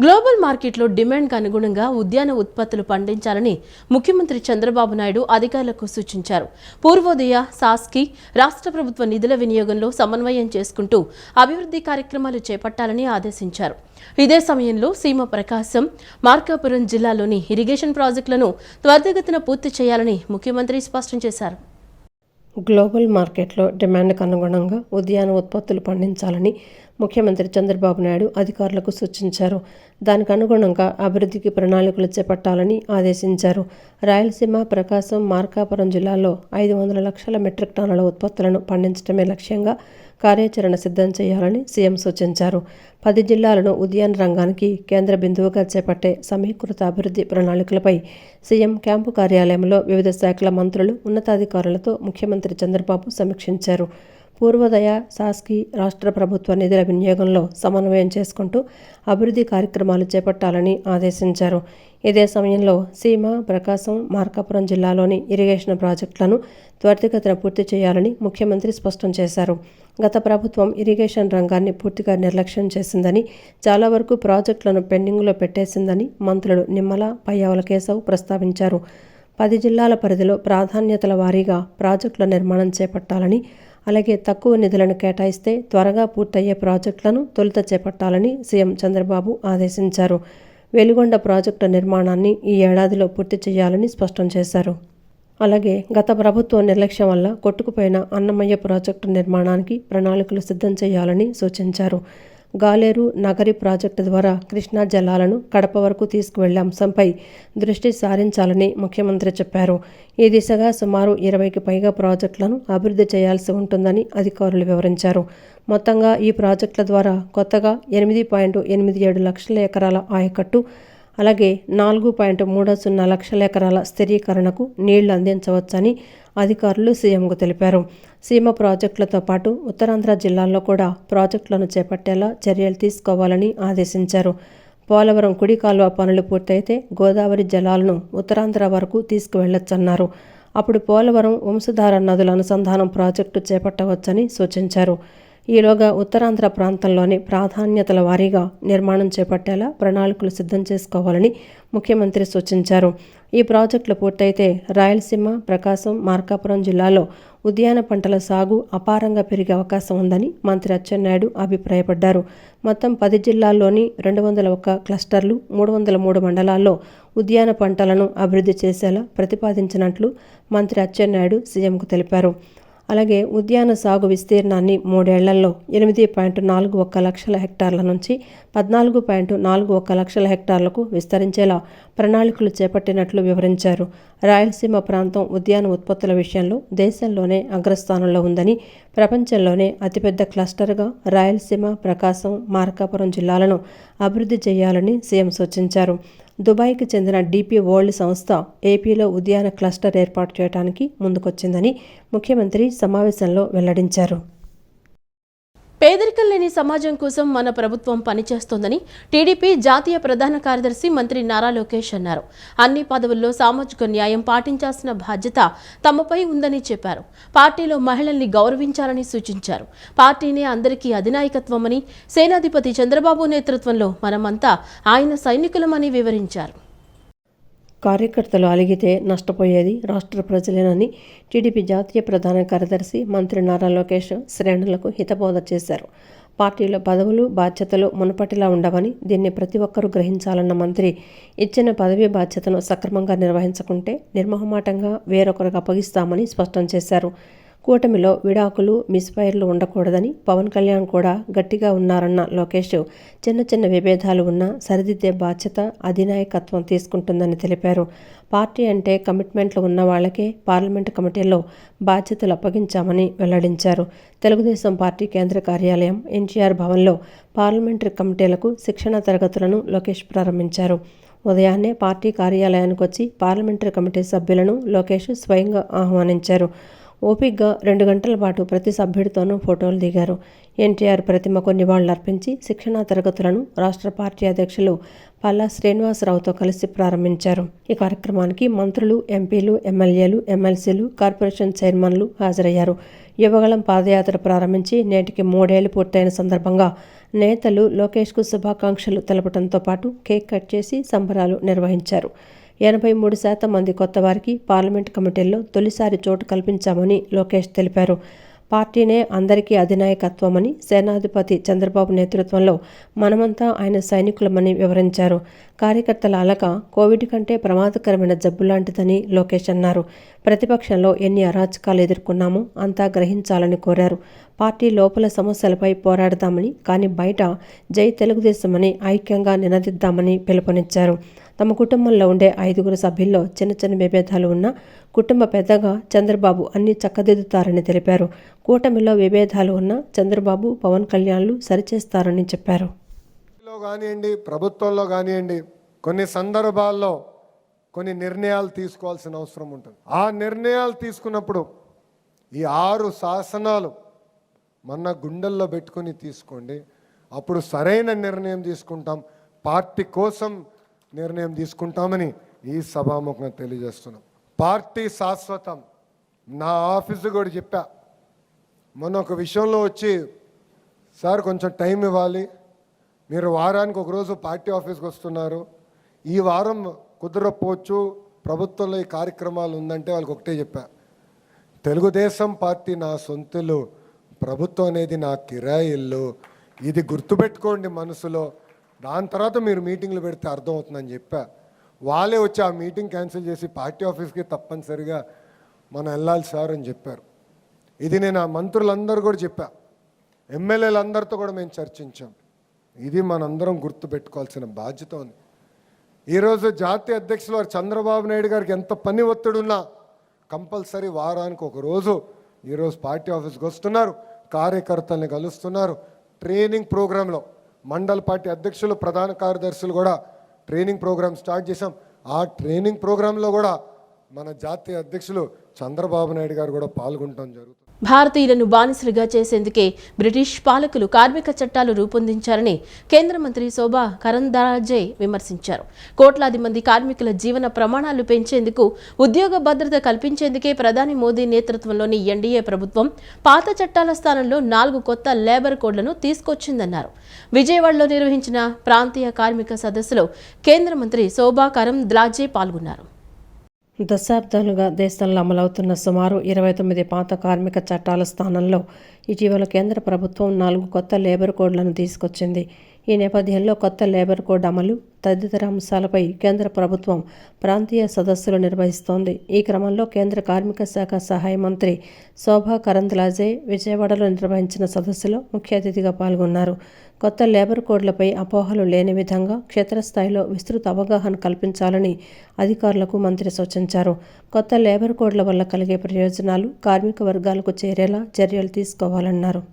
Global మార్కెట్లో డిమాండ్కు అనుగుణంగా ఉద్యాన ఉత్పత్తులు పండించాలని ముఖ్యమంత్రి చంద్రబాబు నాయుడు అధికారులకు సూచించారు. పూర్వోదయ, సాస్కి రాష్ట్ర ప్రభుత్వ నిధుల వినియోగంలో సమన్వయం చేసుకుంటూ అభివృద్ధి కార్యక్రమాలు చేపట్టాలని ఆదేశించారు. ఇదే సమయంలో సీమ ప్రకాశం, మార్కాపురం జిల్లాలోని ఇరిగేషన్ ప్రాజెక్టులను త్వరితగతిన పూర్తి చేయాలని ముఖ్యమంత్రి స్పష్టం చేశారు. గ్లోబల్ మార్కెట్లో డిమాండ్కు అనుగుణంగా ఉద్యాన ఉత్పత్తులు పండించాలని ముఖ్యమంత్రి చంద్రబాబు నాయుడు అధికారులకు సూచించారు. దానికి అనుగుణంగా అభివృద్ధికి ప్రణాళికలు చేపట్టాలని ఆదేశించారు. రాయలసీమ, ప్రకాశం, మార్కాపురం జిల్లాల్లో 500 లక్షల మెట్రిక్ టన్నుల ఉత్పత్తులను పండించడమే లక్ష్యంగా కార్యాచరణ సిద్ధం చేయాలని సీఎం సూచించారు. 10 జిల్లాలను ఉద్యాన రంగానికి కేంద్ర బిందువుగా చేపట్టే సమీకృత అభివృద్ధి ప్రణాళికలపై సీఎం క్యాంపు కార్యాలయంలో వివిధ శాఖల మంత్రులు, ఉన్నతాధికారులతో ముఖ్యమంత్రి చంద్రబాబు సమీక్షించారు. పూర్వోదయ, సాస్కి రాష్ట్ర ప్రభుత్వ నిధుల వినియోగంలో సమన్వయం చేసుకుంటూ అభివృద్ధి కార్యక్రమాలు చేపట్టాలని ఆదేశించారు. ఇదే సమయంలో సీమ, ప్రకాశం, మార్కాపురం జిల్లాలోని ఇరిగేషన్ ప్రాజెక్టులను త్వరితగతిన పూర్తి చేయాలని ముఖ్యమంత్రి స్పష్టం చేశారు. గత ప్రభుత్వం ఇరిగేషన్ రంగాన్ని పూర్తిగా నిర్లక్ష్యం చేసిందని, చాలా వరకు ప్రాజెక్టులను పెండింగ్లో పెట్టేసిందని మంత్రులు నిమ్మల, పయ్యావుల కేశవ్ ప్రస్తావించారు. 10 జిల్లాల పరిధిలో ప్రాధాన్యతల వారీగా ప్రాజెక్టుల నిర్మాణం చేపట్టాలని, అలాగే తక్కువ నిధులను కేటాయిస్తే త్వరగా పూర్తయ్యే ప్రాజెక్టులను తొలుత చేపట్టాలని సీఎం చంద్రబాబు ఆదేశించారు. వెలిగొండ ప్రాజెక్టు నిర్మాణాన్ని ఈ ఏడాదిలో పూర్తి చేయాలని స్పష్టం చేశారు. అలాగే గత ప్రభుత్వం నిర్లక్ష్యం వల్ల కొట్టుకుపోయిన అన్నమయ్య ప్రాజెక్టు నిర్మాణానికి ప్రణాళికలు సిద్ధం చేయాలని సూచించారు. గాలేరు, నగరి ప్రాజెక్టు ద్వారా కృష్ణా జలాలను కడప వరకు తీసుకువెళ్లే అంశంపై దృష్టి సారించాలని ముఖ్యమంత్రి చెప్పారు. ఈ దిశగా సుమారు 20కి పైగా ప్రాజెక్టులను అభివృద్ధి చేయాల్సి ఉంటుందని అధికారులు వివరించారు. మొత్తంగా ఈ ప్రాజెక్టుల ద్వారా కొత్తగా 8.87 లక్షల ఎకరాల ఆయకట్టు, అలాగే 4.30 లక్షల ఎకరాల స్థిరీకరణకు నీళ్లు అందించవచ్చని అధికారులు సీఎంకు తెలిపారు. సీమ ప్రాజెక్టులతో పాటు ఉత్తరాంధ్ర జిల్లాల్లో కూడా ప్రాజెక్టులను చేపట్టేలా చర్యలు తీసుకోవాలని ఆదేశించారు. పోలవరం కుడి కాలువ పనులు పూర్తయితే గోదావరి జలాలను ఉత్తరాంధ్ర వరకు తీసుకువెళ్లొచ్చన్నారు. అప్పుడు పోలవరం, వంశధార నదుల అనుసంధానం ప్రాజెక్టు చేపట్టవచ్చని సూచించారు. ఈలోగా ఉత్తరాంధ్ర ప్రాంతంలోని ప్రాధాన్యతల వారీగా నిర్మాణం చేపట్టేలా ప్రణాళికలు సిద్ధం చేసుకోవాలని ముఖ్యమంత్రి సూచించారు. ఈ ప్రాజెక్టులు పూర్తయితే రాయలసీమ, ప్రకాశం, మార్కాపురం జిల్లాలో ఉద్యాన పంటల సాగు అపారంగా పెరిగే అవకాశం ఉందని మంత్రి అచ్చెన్నాయుడు అభిప్రాయపడ్డారు. మొత్తం 10 జిల్లాల్లోని 201 క్లస్టర్లు, 303 మండలాల్లో ఉద్యాన పంటలను అభివృద్ధి చేసేలా ప్రతిపాదించినట్లు మంత్రి అచ్చెన్నాయుడు సీఎంకు తెలిపారు. అలాగే ఉద్యాన సాగు విస్తీర్ణాన్ని 3 ఏళ్లలో 8.41 లక్షల హెక్టార్ల నుంచి 14.41 లక్షల హెక్టార్లకు విస్తరించేలా ప్రణాళికలు చేపట్టినట్లు వివరించారు. రాయలసీమ ప్రాంతం ఉద్యాన ఉత్పత్తుల విషయంలో దేశంలోనే అగ్రస్థానంలో ఉందని, ప్రపంచంలోనే అతిపెద్ద క్లస్టర్గా రాయలసీమ, ప్రకాశం, మార్కాపురం జిల్లాలను అభివృద్ధి చేయాలని సీఎం సూచించారు. దుబాయ్కి చెందిన డీపీ వరల్డ్ సంస్థ ఏపీలో ఉద్యాన క్లస్టర్ ఏర్పాటు చేయడానికి ముందుకొచ్చిందని ముఖ్యమంత్రి సమావేశంలో వెల్లడించారు. పేదరికం లేని సమాజం కోసం మన ప్రభుత్వం పనిచేస్తోందని టీడీపీ జాతీయ ప్రధాన కార్యదర్శి మంత్రి నారా లోకేష్ అన్నారు. అన్ని పదవుల్లో సామాజిక న్యాయం పాటించాల్సిన బాధ్యత తమపై ఉందని చెప్పారు. పార్టీలో మహిళల్ని గౌరవించాలని సూచించారు. పార్టీనే అందరికీ అధినాయకత్వమని, సేనాధిపతి చంద్రబాబు నేతృత్వంలో మనమంతా ఆయన సైనికులమని వివరించారు. కార్యకర్తలు అలిగితే నష్టపోయేది రాష్ట్ర ప్రజలేనని టీడీపీ జాతీయ ప్రధాన కార్యదర్శి మంత్రి నారా లోకేష్ శ్రేణులకు హితబోధ చేశారు. పార్టీలో పదవులు, బాధ్యతలు మునుపటిలా ఉండవని, దీన్ని ప్రతి ఒక్కరూ గ్రహించాలన్న మంత్రి ఇచ్చిన పదవీ బాధ్యతను సక్రమంగా నిర్వహించకుంటే నిర్మోహమాటంగా వేరొకరికి అప్పగిస్తామని స్పష్టం చేశారు. కూటమిలో విడాకులు, మిస్ఫైర్లు ఉండకూడదని పవన్ కళ్యాణ్ కూడా గట్టిగా ఉన్నారన్న లోకేష్ చిన్న చిన్న విభేదాలు ఉన్నా సరిదిద్దే బాధ్యత అధినాయకత్వం తీసుకుంటుందని తెలిపారు. పార్టీ అంటే కమిట్మెంట్లు ఉన్న వాళ్లకే పార్లమెంటు కమిటీల్లో బాధ్యతలు అప్పగించామని వెల్లడించారు. తెలుగుదేశం పార్టీ కేంద్ర కార్యాలయం ఎన్టీఆర్ భవన్లో పార్లమెంటరీ కమిటీలకు శిక్షణ తరగతులను లోకేష్ ప్రారంభించారు. ఉదయాన్నే పార్టీ కార్యాలయానికి వచ్చి పార్లమెంటరీ కమిటీ సభ్యులను లోకేష్ స్వయంగా ఆహ్వానించారు. ఓపిగ్గా 2 గంటల పాటు ప్రతి సభ్యుడితోనూ ఫోటోలు దిగారు. ఎన్టీఆర్ ప్రతిమకు నివాళులర్పించి శిక్షణా తరగతులను రాష్ట్ర పార్టీ అధ్యక్షులు పల్లా శ్రీనివాసరావుతో కలిసి ప్రారంభించారు. ఈ కార్యక్రమానికి మంత్రులు, ఎంపీలు, ఎమ్మెల్యేలు, ఎమ్మెల్సీలు, కార్పొరేషన్ చైర్మన్లు హాజరయ్యారు. యువగళం పాదయాత్ర ప్రారంభించి నేటికి 3 ఏళ్లు పూర్తయిన సందర్భంగా నేతలు లోకేష్కు శుభాకాంక్షలు తెలపడంతో పాటు కేక్ కట్ చేసి సంబరాలు నిర్వహించారు. 83% మంది కొత్త వారికి పార్లమెంట్ కమిటీల్లో తొలిసారి చోటు కల్పించామని లోకేష్ తెలిపారు. పార్టీనే అందరికీ అధినాయకత్వమని, సేనాధిపతి చంద్రబాబు నేతృత్వంలో మనమంతా ఆయన సైనికులమని వివరించారు. కార్యకర్తల అలక కోవిడ్ కంటే ప్రమాదకరమైన జబ్బు లాంటిదని లోకేష్ అన్నారు. ప్రతిపక్షంలో ఎన్ని అరాచకాలు ఎదుర్కొన్నామో అంతా గ్రహించాలని కోరారు. పార్టీ లోపల సమస్యలపై పోరాడదామని, కానీ బయట జై తెలుగుదేశమని ఐక్యంగా నినదిద్దామని పిలుపునిచ్చారు. తమ కుటుంబంలో ఉండే 5 సభ్యుల్లో చిన్న చిన్న విభేదాలు ఉన్నా కుటుంబ పెద్దగా చంద్రబాబు అన్ని చక్కదిద్దుతారని తెలిపారు. కూటమిలో విభేదాలు ఉన్నా చంద్రబాబు, పవన్ కళ్యాణ్లు సరిచేస్తారని చెప్పారు. కానివ్వండి, ప్రభుత్వంలో కానివ్వండి, కొన్ని సందర్భాల్లో కొన్ని నిర్ణయాలు తీసుకోవాల్సిన అవసరం ఉంటుంది. ఆ నిర్ణయాలు తీసుకున్నప్పుడు ఈ 6 శాసనాలు మన గుండెల్లో పెట్టుకొని తీసుకోండి. అప్పుడు సరైన నిర్ణయం తీసుకుంటాం, పార్టీ కోసం నిర్ణయం తీసుకుంటామని ఈ సభాముఖంగా తెలియజేస్తున్నాం. పార్టీ శాశ్వతం. నా ఆఫీసు కూడా చెప్పా, మొన్న ఒక విషయంలో వచ్చి, సార్ కొంచెం టైం ఇవ్వాలి, మీరు వారానికి ఒకరోజు పార్టీ ఆఫీస్కి వస్తున్నారు, ఈ వారం కుదరపోవచ్చు, ప్రభుత్వంలో ఈ కార్యక్రమాలు ఉందంటే వాళ్ళకి ఒకటే చెప్పా, తెలుగుదేశం పార్టీ నా సొంతలు, ప్రభుత్వం అనేది నా కిరాయి ఇల్లు, ఇది గుర్తుపెట్టుకోండి మనసులో, దాని తర్వాత మీరు మీటింగ్లు పెడితే అర్థమవుతుందని చెప్పా. వాళ్ళే వచ్చి ఆ మీటింగ్ క్యాన్సిల్ చేసి పార్టీ ఆఫీస్కి తప్పనిసరిగా మనం వెళ్ళాలి సార్ అని చెప్పారు. ఇది నేను ఆ మంత్రులందరూ కూడా చెప్పా, ఎమ్మెల్యేలందరితో కూడా మేము చర్చించాం. ఇది మనందరం గుర్తుపెట్టుకోవాల్సిన బాధ్యత ఉంది. ఈరోజు జాతీయ అధ్యక్షులు వారు చంద్రబాబు నాయుడు గారికి ఎంత పని ఒత్తిడున్నా కంపల్సరీ వారానికి ఒక రోజు ఈరోజు పార్టీ ఆఫీస్కి వస్తున్నారు, కార్యకర్తల్ని కలుస్తున్నారు. ట్రైనింగ్ ప్రోగ్రాంలో మండల పార్టీ అధ్యక్షులు, ప్రధాన కార్యదర్శులు కూడా ట్రైనింగ్ ప్రోగ్రామ్ స్టార్ట్ చేశాం. ఆ ట్రైనింగ్ ప్రోగ్రాంలో కూడా మన జాతీయ అధ్యక్షులు చంద్రబాబు నాయుడు గారు కూడా పాల్గొనడం జరుగుతుంది. భారతీయులను బానిసలుగా చేసేందుకే బ్రిటిష్ పాలకులు కార్మిక చట్టాలు రూపొందించారని కేంద్ర మంత్రి శోభా కరంద్లాజే విమర్శించారు. కోట్లాది మంది కార్మికుల జీవన ప్రమాణాలు పెంచేందుకు, ఉద్యోగ భద్రత కల్పించేందుకే ప్రధాని మోదీ నేతృత్వంలోని ఎన్డీఏ ప్రభుత్వం పాత చట్టాల స్థానంలో 4 కొత్త లేబర్ కోడ్లను తీసుకొచ్చిందన్నారు. విజయవాడలో నిర్వహించిన ప్రాంతీయ కార్మిక సదస్సులో కేంద్ర మంత్రి శోభా కరంద్లాజే పాల్గొన్నారు. దశాబ్దాలుగా దేశంలో అమలవుతున్న సుమారు 29 పాత కార్మిక చట్టాల స్థానంలో ఇటీవల కేంద్ర ప్రభుత్వం 4 కొత్త లేబర్ కోడ్లను తీసుకొచ్చింది. ఈ నేపథ్యంలో కొత్త లేబర్ కోడ్ అమలు తదితర అంశాలపై కేంద్ర ప్రభుత్వం ప్రాంతీయ సదస్సులు నిర్వహిస్తోంది. ఈ క్రమంలో కేంద్ర కార్మిక శాఖ సహాయ మంత్రి శోభా కరంద్లాజే విజయవాడలో నిర్వహించిన సదస్సులో ముఖ్య అతిథిగా పాల్గొన్నారు. కొత్త లేబర్ కోడ్లపై అపోహలు లేని విధంగా క్షేత్రస్థాయిలో విస్తృత అవగాహన కల్పించాలని అధికారులకు మంత్రి సూచించారు. కొత్త లేబర్ కోడ్ల వల్ల కలిగే ప్రయోజనాలు కార్మిక వర్గాలకు చేరేలా చర్యలు తీసుకోవాలన్నారు.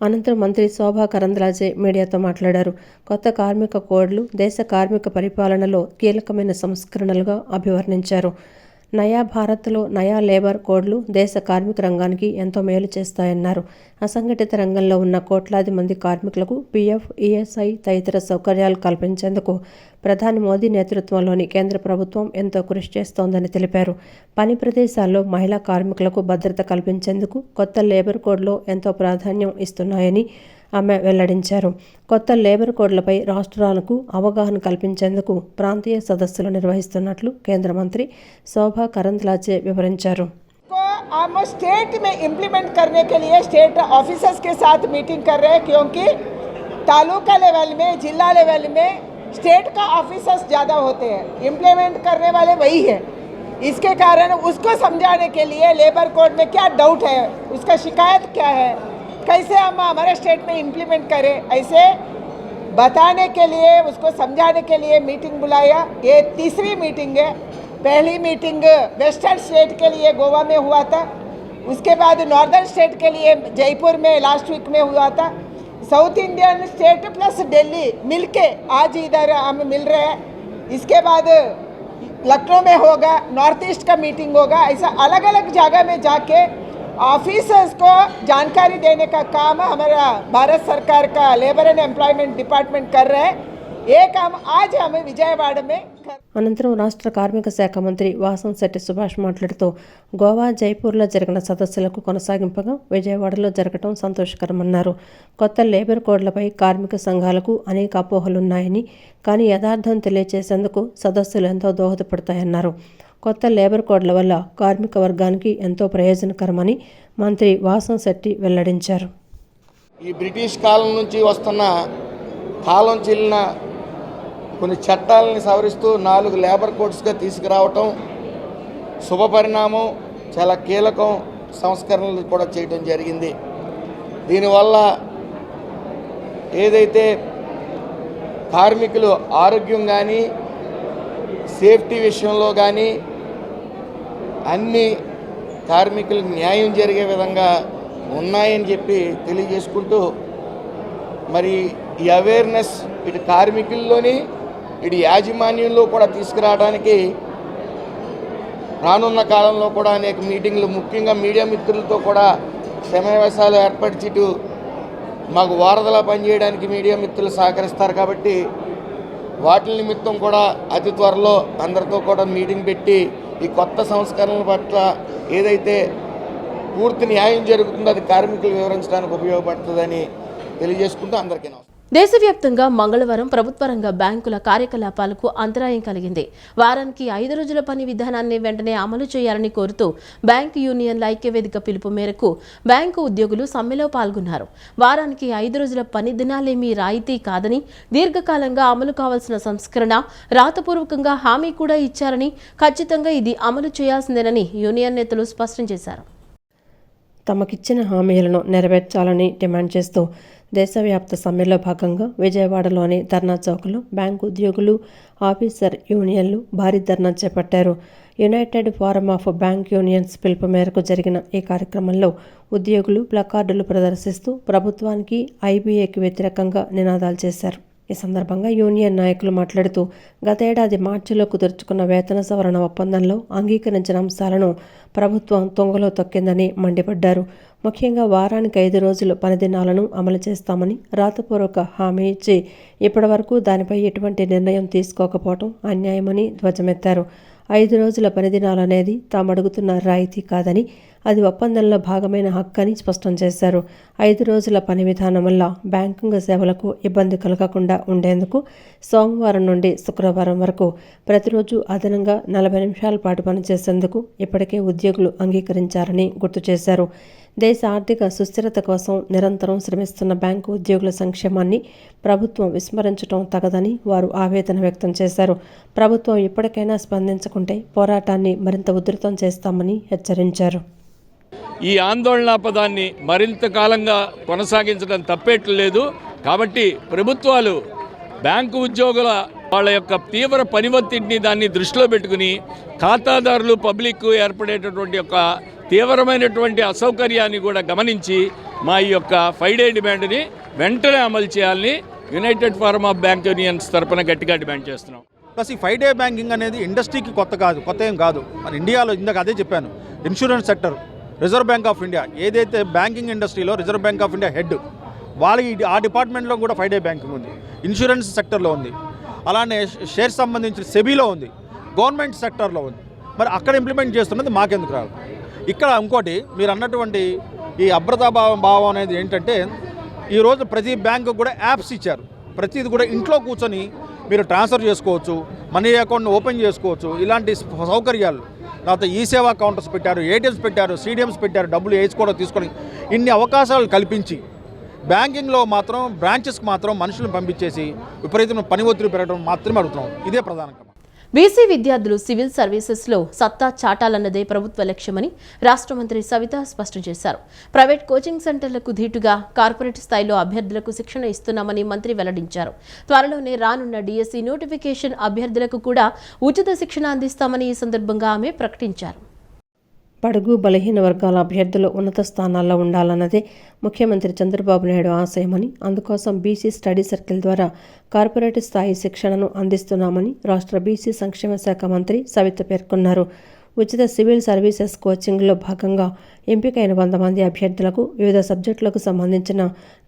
అనంతరం మంత్రి శోభా కరంద్లాజే మీడియాతో మాట్లాడారు. కొత్త కార్మిక కోడ్లు దేశ కార్మిక పరిపాలనలో కీలకమైన సంస్కరణలుగా అభివర్ణించారు. నయా భారత్లో నయా లేబర్ కోడ్లు దేశ కార్మిక రంగానికి ఎంతో మేలు చేస్తాయన్నారు. అసంఘటిత రంగంలో ఉన్న కోట్లాది మంది కార్మికులకు పీఎఫ్, ఈఎస్ఐ తదితర సౌకర్యాలు కల్పించేందుకు ప్రధాని మోదీ నేతృత్వంలోని కేంద్ర ప్రభుత్వం ఎంతో కృషి చేస్తోందని తెలిపారు. పని ప్రదేశాల్లో మహిళా కార్మికులకు భద్రత కల్పించేందుకు కొత్త లేబర్ కోడ్లో ఎంతో ప్రాధాన్యం ఇస్తున్నాయని ఆమె వెల్లడించారు. కొత్త లేబర్ కోడ్లపై రాష్ట్రాలకు అవగాహన కల్పించేందుకు ప్రాంతీయ సదస్సులు నిర్వహిస్తున్నట్లు కేంద్ర మంత్రి శోభా కరంద్లాజే వివరించారు. हम स्टेट में इम्प्लीमेंट करने के लिए स्टेट ऑफिसर्स के साथ मीटिंग कर रहे हैं, क्योंकि तालुका लेवल में, जिला लेवल में स्टेट का ऑफिसर्स ज़्यादा होते हैं, इम्प्लीमेंट करने वाले वही है. इसके कारण उसको समझाने के लिए लेबर कोड में क्या डाउट है, उसका शिकायत क्या है, कैसे हम हमारे स्टेट में इम्प्लीमेंट करें, ऐसे बताने के लिए, उसको समझाने के लिए मीटिंग बुलाया. ये तीसरी मीटिंग है. पहली मीटिंग वेस्टर्न स्टेट के लिए गोवा में हुआ था, उसके बाद नॉर्दर्न स्टेट के लिए जयपुर में लास्ट वीक में हुआ था. South Indian state plus Delhi मिलके आज इधर हम मिल रहे हैं. इसके बाद लखनऊ में होगा, नॉर्थ ईस्ट का मीटिंग होगा. ऐसा अलग अलग जगह में जाके ऑफिसर्स को जानकारी देने का काम हमारा भारत सरकार का लेबर एंड एम्प्लॉयमेंट डिपार्टमेंट कर रहे हैं. ये काम आज हम विजयवाड़ा में అనంతరం రాష్ట్ర కార్మిక శాఖ మంత్రి వాసంశెట్టి సుభాష్ మాట్లాడుతూ గోవా జైపూర్లో జరిగిన సదస్సులకు కొనసాగింపుగా విజయవాడలో జరగడం సంతోషకరమన్నారు. కొత్త లేబర్ కోడ్లపై కార్మిక సంఘాలకు అనేక అపోహలున్నాయని, కానీ యథార్థం తెలియచేసేందుకు సదస్సులు ఎంతో దోహదపడతాయన్నారు. కొత్త లేబర్ కోడ్ల వల్ల కార్మిక వర్గానికి ఎంతో ప్రయోజనకరమని మంత్రి వాసంశెట్టి వెల్లడించారు. ఈ బ్రిటిష్ కాలం నుంచి వస్తున్న కాలం చెల్లిన కొన్ని చట్టాలని సవరిస్తూ 4 లేబర్ కోడ్స్గా తీసుకురావటం శుభపరిణామం, చాలా కీలకం. సంస్కరణలు కూడా చేయడం జరిగింది. దీనివల్ల ఏదైతే కార్మికులు ఆరోగ్యం కానీ సేఫ్టీ విషయంలో కానీ అన్ని కార్మికులకు న్యాయం జరిగే విధంగా ఉన్నాయని చెప్పి తెలియజేసుకుంటూ, మరి ఈ అవేర్నెస్ ఇటు కార్మికుల్లోని ఇటు యాజమాన్యంలో కూడా తీసుకురావడానికి రానున్న కాలంలో కూడా అనేక మీటింగ్లు, ముఖ్యంగా మీడియా మిత్రులతో కూడా సమావేశాలు ఏర్పరిచి ఇటు మాకు వారధలా పనిచేయడానికి మీడియా మిత్రులు సహకరిస్తారు కాబట్టి వాటి నిమిత్తం కూడా అతి త్వరలో అందరితో కూడా మీటింగ్ పెట్టి ఈ కొత్త సంస్కరణల పట్ల ఏదైతే పూర్తి న్యాయం జరుగుతుందో అది కార్మికులు వివరించడానికి ఉపయోగపడుతుందని తెలియజేసుకుంటూ అందరికీ నమస్కారం. దేశవ్యాప్తంగా మంగళవారం ప్రభుత్వ రంగ బ్యాంకుల కార్యకలాపాలకు అంతరాయం కలిగింది. వారానికి 5 రోజుల పని విధానాన్ని వెంటనే అమలు చేయాలని కోరుతూ బ్యాంకు యూనియన్ల ఐక్యవేదిక పిలుపు మేరకు బ్యాంకు ఉద్యోగులు సమ్మెలో పాల్గొన్నారు. వారానికి 5 రోజుల పని దినాలేమీ రాయితీ కాదని, దీర్ఘకాలంగా అమలు కావాల్సిన సంస్కరణ రాతపూర్వకంగా హామీ కూడా ఇచ్చారని, ఖచ్చితంగా ఇది అమలు చేయాల్సిందేనని యూనియన్ నేతలు స్పష్టం చేశారు. తమకిచ్చిన హామీలను నెరవేర్చాలని డిమాండ్ చేస్తూ దేశవ్యాప్త సమ్మెలో భాగంగా విజయవాడలోని ధర్నా చౌక్లో బ్యాంకు ఉద్యోగులు, ఆఫీసర్ యూనియన్లు భారీ ధర్నా చేపట్టారు. United forum of bank unions పిలుపు మేరకు జరిగిన ఈ కార్యక్రమంలో ఉద్యోగులు ప్లకార్డులు ప్రదర్శిస్తూ ప్రభుత్వానికి, ఐబీఏకి వ్యతిరేకంగా నినాదాలు చేశారు. ఈ సందర్భంగా యూనియన్ నాయకులు మాట్లాడుతూ గతేడాది మార్చిలో కుదుర్చుకున్న వేతన సవరణ ఒప్పందంలో అంగీకరించిన అంశాలను ప్రభుత్వం తుంగలో తొక్కిందని మండిపడ్డారు. ముఖ్యంగా వారానికి 5 రోజులు పనిదినాలను అమలు చేస్తామని రాతపూర్వక హామీ ఇచ్చి ఇప్పటివరకు దానిపై ఎటువంటి నిర్ణయం తీసుకోకపోవడం అన్యాయమని ధ్వజమెత్తారు. 5 రోజుల పనిదినాలనేది తాము అడుగుతున్న రాయితీ కాదని, అది ఒప్పందంలో భాగమైన హక్కని స్పష్టం చేశారు. 5 రోజుల పని విధానం వల్ల బ్యాంకింగ్ సేవలకు ఇబ్బంది కలగకుండా ఉండేందుకు సోమవారం నుండి శుక్రవారం వరకు ప్రతిరోజు అదనంగా 40 నిమిషాల పాటు పనిచేసేందుకు ఇప్పటికే ఉద్యోగులు అంగీకరించారని గుర్తు చేశారు. దేశ ఆర్థిక సుస్థిరత కోసం నిరంతరం శ్రమిస్తున్న బ్యాంకు ఉద్యోగుల సంక్షేమాన్ని ప్రభుత్వం విస్మరించడం తగదని వారు ఆవేదన వ్యక్తం చేశారు. ప్రభుత్వం ఇప్పటికైనా స్పందించకుంటే పోరాటాన్ని మరింత ఉధృతం చేస్తామని హెచ్చరించారు. ఈ ఆందోళన పదాన్ని మరింత కాలంగా కొనసాగించడం తప్పేట్లు లేదు. కాబట్టి ప్రభుత్వాలు బ్యాంకు ఉద్యోగుల వాళ్ళ యొక్క తీవ్ర పని ఒత్తిడిని దాన్ని దృష్టిలో పెట్టుకుని ఖాతాదారులు, పబ్లిక్ ఏర్పడేటటువంటి యొక్క తీవ్రమైనటువంటి అసౌకర్యాన్ని కూడా గమనించి మా ఈ యొక్క 5 డే డిమాండ్ని వెంటనే అమలు చేయాలని United forum of bank unions తరఫున గట్టిగా డిమాండ్ చేస్తున్నాం. ప్లస్ ఈ 5 డే బ్యాంకింగ్ అనేది ఇండస్ట్రీకి కొత్త ఏం కాదు. మన ఇండియాలో ఇందాక అదే చెప్పాను, insurance sector, reserve bank of India ఏదైతే బ్యాంకింగ్ ఇండస్ట్రీలో reserve bank of India head వాళ్ళకి ఆ డిపార్ట్మెంట్లో కూడా 5 డే బ్యాంకింగ్ ఉంది, ఇన్సూరెన్స్ సెక్టర్లో ఉంది, అలానే షేర్స్ సంబంధించిన సెబీలో ఉంది, గవర్నమెంట్ సెక్టర్లో ఉంది. మరి అక్కడ ఇంప్లిమెంట్ చేస్తున్నది మాకెందుకు రాదు? ఇక్కడ ఇంకోటి మీరు అన్నటువంటి ఈ అభద్రతాభావం అనేది ఏంటంటే, ఈరోజు ప్రతి బ్యాంకు కూడా యాప్స్ ఇచ్చారు. ప్రతిది కూడా ఇంట్లో కూర్చొని మీరు ట్రాన్స్ఫర్ చేసుకోవచ్చు, మనీ అకౌంట్ని ఓపెన్ చేసుకోవచ్చు. ఇలాంటి సౌకర్యాలు తర్వాత ఈ సేవా కౌంటర్స్ పెట్టారు, ఏటీఎంస్ పెట్టారు, సీడీఎంస్ పెట్టారు, డబ్బులు వేసుకోవడం తీసుకొని ఇన్ని అవకాశాలు కల్పించి బ్యాంకింగ్లో మాత్రం బ్రాంచెస్కి మాత్రం మనుషులను పంపించేసి విపరీతమైన పని ఒత్తిడి పెరగడం మాత్రమే అడుగుతున్నాం. ఇదే ప్రధాన. బీసీ విద్యార్థులు సివిల్ సర్వీసెస్లో సత్తా చాటాలన్నదే ప్రభుత్వ లక్ష్యమని రాష్ట్ర మంత్రి సవిత స్పష్టం చేశారు. ప్రైవేట్ కోచింగ్ సెంటర్లకు ధీటుగా కార్పొరేట్ స్థాయిలో అభ్యర్థులకు శిక్షణ ఇస్తున్నామని మంత్రి వెల్లడించారు. త్వరలోనే రానున్న డిఎస్సి నోటిఫికేషన్ అభ్యర్థులకు కూడా ఉచిత శిక్షణ అందిస్తామని ఈ సందర్భంగా ఆమె ప్రకటించారు. బడుగు బలహీన వర్గాల అభ్యర్థులు ఉన్నత స్థానాల్లో ఉండాలన్నదే ముఖ్యమంత్రి చంద్రబాబు నాయుడు ఆశయమని, అందుకోసం బీసీ స్టడీ సర్కిల్ ద్వారా కార్పొరేట్ స్థాయి శిక్షణను అందిస్తున్నామని రాష్ట్ర బీసీ సంక్షేమ శాఖ మంత్రి సవిత పేర్కొన్నారు. ఉచిత సివిల్ సర్వీసెస్ కోచింగ్లో భాగంగా ఎంపికైన 100 మంది అభ్యర్థులకు వివిధ సబ్జెక్టులకు సంబంధించిన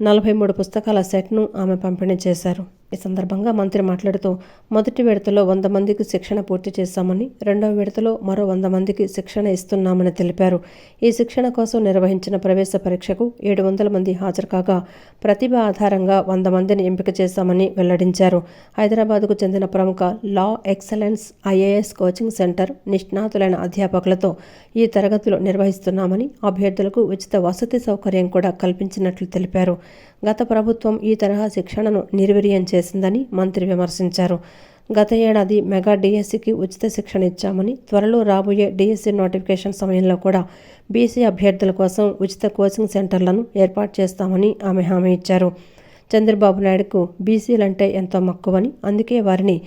43 పుస్తకాల సెట్ను ఆమె పంపిణీ చేశారు. ఈ సందర్భంగా మంత్రి మాట్లాడుతూ మొదటి విడతలో 100 మందికి శిక్షణ పూర్తి చేశామని, రెండవ విడతలో మరో 100 మందికి శిక్షణ ఇస్తున్నామని తెలిపారు. ఈ శిక్షణ కోసం నిర్వహించిన ప్రవేశ పరీక్షకు 700 మంది హాజరు కాగా ప్రతిభ ఆధారంగా 100 మందిని ఎంపిక చేశామని వెల్లడించారు. హైదరాబాద్కు చెందిన ప్రముఖ లా ఎక్సలెన్స్ ఐఏఎస్ కోచింగ్ సెంటర్ నిష్ణాతులైన అధ్యాపకులతో ఈ తరగతులు నిర్వహిస్తున్నామని, అభ్యర్థులకు ఉచిత వసతి సౌకర్యం కూడా కల్పించినట్లు తెలిపారు. గత ప్రభుత్వం ఈ తరహా శిక్షణను నిర్వీర్యం చేసిందని మంత్రి విమర్శించారు. గత ఏడాది మెగా డిఎస్సికి ఉచిత శిక్షణ ఇచ్చామని, త్వరలో రాబోయే డిఎస్సి నోటిఫికేషన్ సమయంలో కూడా బీసీ అభ్యర్థుల కోసం ఉచిత కోచింగ్ సెంటర్లను ఏర్పాటు చేస్తామని ఆమె హామీ ఇచ్చారు. చంద్రబాబు నాయుడుకు బీసీలంటే ఎంతో మక్కువని, అందుకే వారిని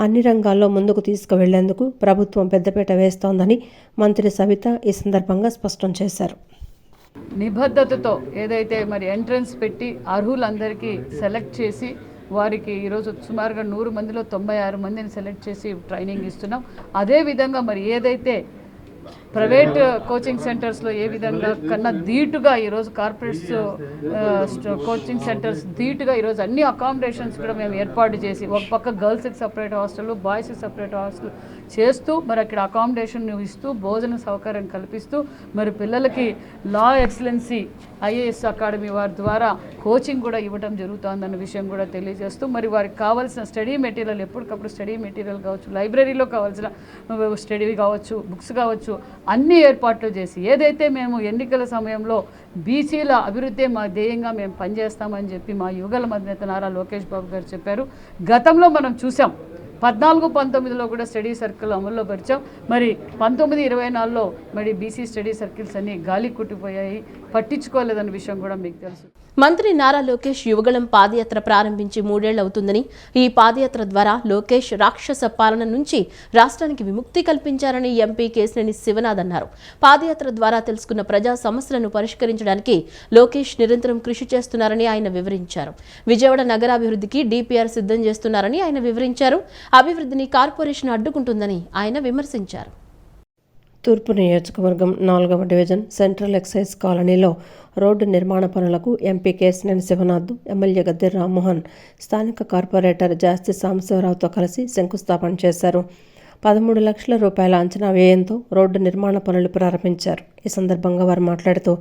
అన్ని రంగాల్లో ముందుకు తీసుకువెళ్లేందుకు ప్రభుత్వం పెద్దపీట వేస్తోందని మంత్రి సవిత ఈ సందర్భంగా స్పష్టం చేశారు. నిబద్ధతతో ఏదైతే మరి ఎంట్రన్స్ పెట్టి అర్హులందరికీ సెలెక్ట్ చేసి వారికి ఈరోజు సుమారుగా 100 మందిలో 96 మందిని సెలెక్ట్ చేసి ట్రైనింగ్ ఇస్తున్నాం. అదేవిధంగా మరి ఏదైతే ప్రైవేట్ కోచింగ్ సెంటర్స్లో ఏ విధంగా కన్నా ధీటుగా ఈరోజు కార్పొరేట్స్ కోచింగ్ సెంటర్స్ ధీటుగా ఈరోజు అన్ని అకామిడేషన్స్ కూడా మేము ఏర్పాటు చేసి, ఒక పక్క గర్ల్స్కి సపరేట్ హాస్టల్, బాయ్స్కి సపరేట్ హాస్టల్ చేస్తూ మరి అక్కడ అకామిడేషన్ ఇస్తూ భోజన సౌకర్యం కల్పిస్తూ మరి పిల్లలకి లా ఎక్సలెన్సీ ఐఏఎస్ అకాడమీ వారి ద్వారా కోచింగ్ కూడా ఇవ్వడం జరుగుతుందన్న విషయం కూడా తెలియజేస్తూ మరి వారికి కావాల్సిన స్టడీ మెటీరియల్ ఎప్పటికప్పుడు స్టడీ మెటీరియల్ కావచ్చు, లైబ్రరీలో కావాల్సిన స్టడీ కావచ్చు, బుక్స్ కావచ్చు, అన్ని ఏర్పాట్లు చేసి ఏదైతే మేము ఎన్నికల సమయంలో బీసీల అభివృద్ధి మా ధ్యేయంగా మేము పనిచేస్తామని చెప్పి మా యుగల అధినేత నారా లోకేష్ బాబు గారు చెప్పారు. గతంలో మనం చూసాం 14-19లో కూడా స్టడీ సర్కిల్ అమల్లో పరిచాం. మరి 19-24లో మరి బీసీ స్టడీ సర్కిల్స్ అన్ని గాలి కుట్టిపోయాయి, పట్టించుకోలేదన్న విషయం కూడా మీకు తెలుసు. మంత్రి నారా లోకేష్ యువగళం పాదయాత్ర ప్రారంభించి 3 ఏళ్లు అవుతుందని, ఈ పాదయాత్ర ద్వారా లోకేష్ రాక్షస పాలన నుంచి రాష్ట్రానికి విముక్తి కల్పించారని ఎంపీ కేశినేని శివనాథ్ అన్నారు. పాదయాత్ర ద్వారా తెలుసుకున్న ప్రజా సమస్యలను పరిష్కరించడానికి లోకేష్ నిరంతరం కృషి చేస్తున్నారని ఆయన వివరించారు. విజయవాడ నగరాభివృద్ధికి డిపిఆర్ సిద్ధం చేస్తున్నారని ఆయన వివరించారు. అభివృద్ధిని కార్పొరేషన్ అడ్డుకుంటుందని ఆయన విమర్శించారు. తూర్పు నియోజకవర్గం 4వ డివిజన్ సెంట్రల్ ఎక్సైజ్ కాలనీలో రోడ్డు నిర్మాణ పనులకు ఎంపీ కేశినేని శివనాథ్, ఎమ్మెల్యే గద్దె రామ్మోహన్, స్థానిక కార్పొరేటర్ జాస్తి సాంబశివరావుతో కలిసి శంకుస్థాపన చేశారు. 13 లక్షల రూపాయల అంచనా వ్యయంతో రోడ్డు నిర్మాణ పనులు ప్రారంభించారు. ఈ సందర్భంగా వారు మాట్లాడుతూ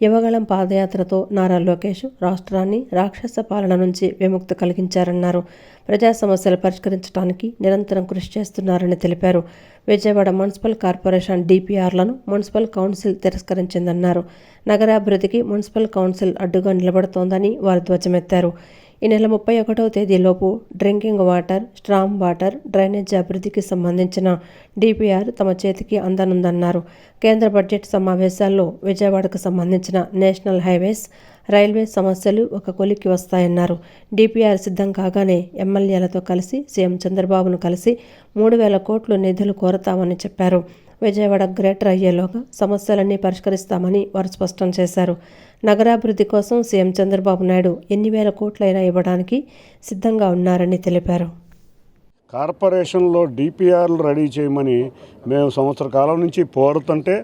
యువగళం పాదయాత్రతో నారా లోకేష్ రాష్ట్రాన్ని రాక్షస పాలన నుంచి విముక్తి కలిగించారన్నారు. ప్రజా సమస్యలు పరిష్కరించడానికి నిరంతరం కృషి చేస్తున్నారని తెలిపారు. విజయవాడ మున్సిపల్ కార్పొరేషన్ డిపిఆర్లను మున్సిపల్ కౌన్సిల్ తిరస్కరించిందన్నారు. నగరాభివృద్ధికి మున్సిపల్ కౌన్సిల్ అడ్డుగా నిలబడుతోందని వారు ధ్వజమెత్తారు. ఈ నెల 31వ తేదీలోపు drinking water, storm water, drainage అభివృద్ధికి సంబంధించిన డిపిఆర్ తమ చేతికి అందనుందన్నారు. కేంద్ర బడ్జెట్ సమావేశాల్లో విజయవాడకు సంబంధించిన నేషనల్ హైవేస్, రైల్వే సమస్యలు ఒక కొలిక్కి వస్తాయన్నారు. డిపిఆర్ సిద్ధం కాగానే ఎమ్మెల్యేలతో కలిసి సీఎం చంద్రబాబును కలిసి 3,000 కోట్లు నిధులు కోరతామని చెప్పారు. విజయవాడ గ్రేటర్ అయ్యేలోగా సమస్యలన్నీ పరిష్కరిస్తామని వారు స్పష్టం చేశారు. నగరాభివృద్ధి కోసం సీఎం చంద్రబాబు నాయుడు ఎన్ని వేల కోట్లైనా ఇవ్వడానికి సిద్ధంగా ఉన్నారని తెలిపారు. కార్పొరేషన్లో డిపిఆర్లు రెడీ చేయమని మేము సంవత్సర కాలం నుంచి కోరుతుంటే